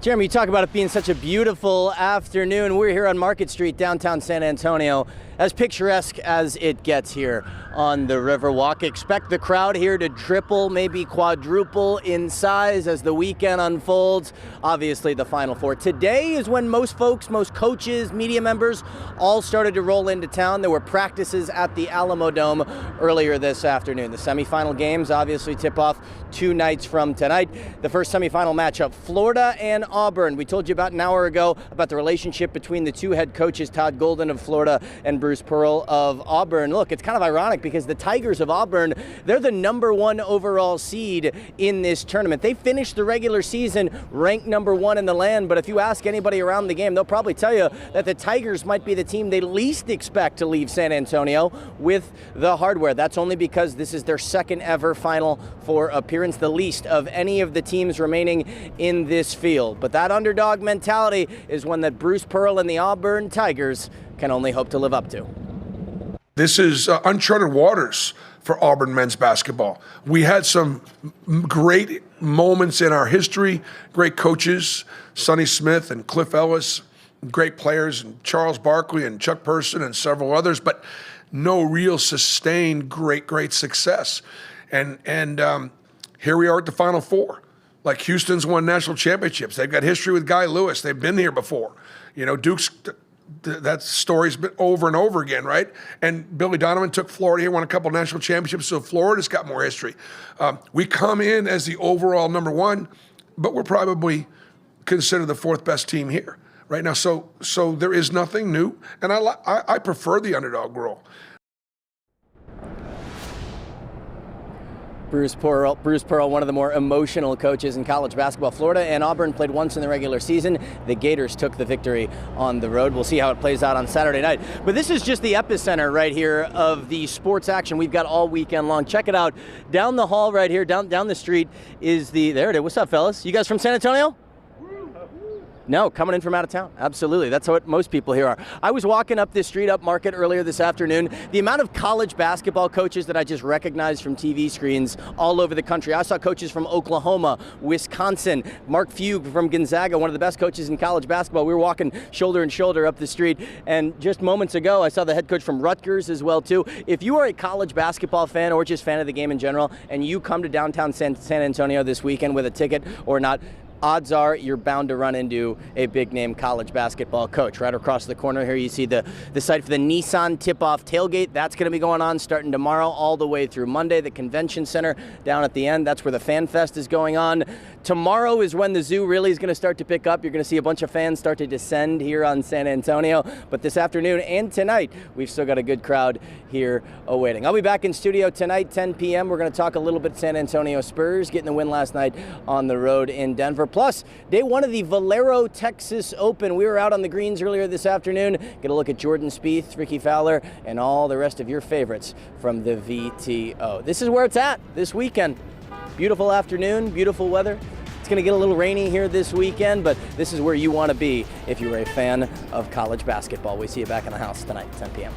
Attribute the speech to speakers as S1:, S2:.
S1: Jeremy, you talk about it being such a beautiful afternoon. We're here on Market Street, downtown San Antonio, as picturesque as it gets here on the Riverwalk. Expect the crowd here to triple, maybe quadruple in size as the weekend unfolds. Obviously, the Final Four. Today is when most folks, most coaches, media members all started to roll into town. There were practices at the Alamo Dome earlier this afternoon. The semifinal games obviously tip off 2 nights from tonight. The first semifinal matchup, Florida and Auburn. We told you about an hour ago about the relationship between the 2 head coaches, Todd Golden of Florida and Bruce Pearl of Auburn. Look, it's kind of ironic because the Tigers of Auburn, they're the #1 overall seed in this tournament. They finished the regular season ranked #1 in the land, but if you ask anybody around the game, they'll probably tell you that the Tigers might be the team they least expect to leave San Antonio with the hardware. That's only because this is their 2nd ever Final Four appearance, the least of any of the teams remaining in this field. But that underdog mentality is one that Bruce Pearl and the Auburn Tigers can only hope to live up to.
S2: This is uncharted waters for Auburn men's basketball. We had some great moments in our history, great coaches, Sonny Smith and Cliff Ellis, great players, and Charles Barkley and Chuck Person and several others, but no real sustained great success. And here we are at the Final Four. Like Houston's won national championships. They've got history with Guy Lewis. They've been here before. You know, Duke's, that story's been over and over again, right? And Billy Donovan took Florida here, won a couple national championships, so Florida's got more history. We come in as the overall #1, but we're probably considered the 4th best team here right now. So there is nothing new, and I prefer the underdog role.
S1: Bruce Pearl, one of the more emotional coaches in college basketball. Florida and Auburn played once in the regular season. The Gators took the victory on the road. We'll see how it plays out on Saturday night. But this is just the epicenter right here of the sports action we've got all weekend long. Check it out. Down the hall right here, down the street is there it is. What's up, fellas? You guys from San Antonio? No, coming in from out of town. Absolutely. That's what most people here are. I was walking up this street, up Market, earlier this afternoon. The amount of college basketball coaches that I just recognized from TV screens all over the country. I saw coaches from Oklahoma, Wisconsin, Mark Few from Gonzaga, one of the best coaches in college basketball. We were walking shoulder and shoulder up the street. And just moments ago, I saw the head coach from Rutgers as well, too. If you are a college basketball fan or just fan of the game in general, and you come to downtown San Antonio this weekend with a ticket or not, odds are you're bound to run into a big-name college basketball coach. Right across the corner here, you see the site for the Nissan Tip-Off Tailgate. That's going to be going on starting tomorrow all the way through Monday. The Convention Center down at the end, that's where the Fan Fest is going on. Tomorrow is when the zoo really is going to start to pick up. You're going to see a bunch of fans start to descend here on San Antonio. But this afternoon and tonight, we've still got a good crowd here awaiting. I'll be back in studio tonight, 10 p.m. We're going to talk a little bit San Antonio Spurs, getting the win last night on the road in Denver. Plus, day 1 of the Valero Texas Open. We were out on the greens earlier this afternoon. Get a look at Jordan Spieth, Ricky Fowler, and all the rest of your favorites from the VTO. This is where it's at this weekend. Beautiful afternoon, beautiful weather. It's going to get a little rainy here this weekend, but this is where you want to be if you're a fan of college basketball. We see you back in the house tonight, 10 p.m.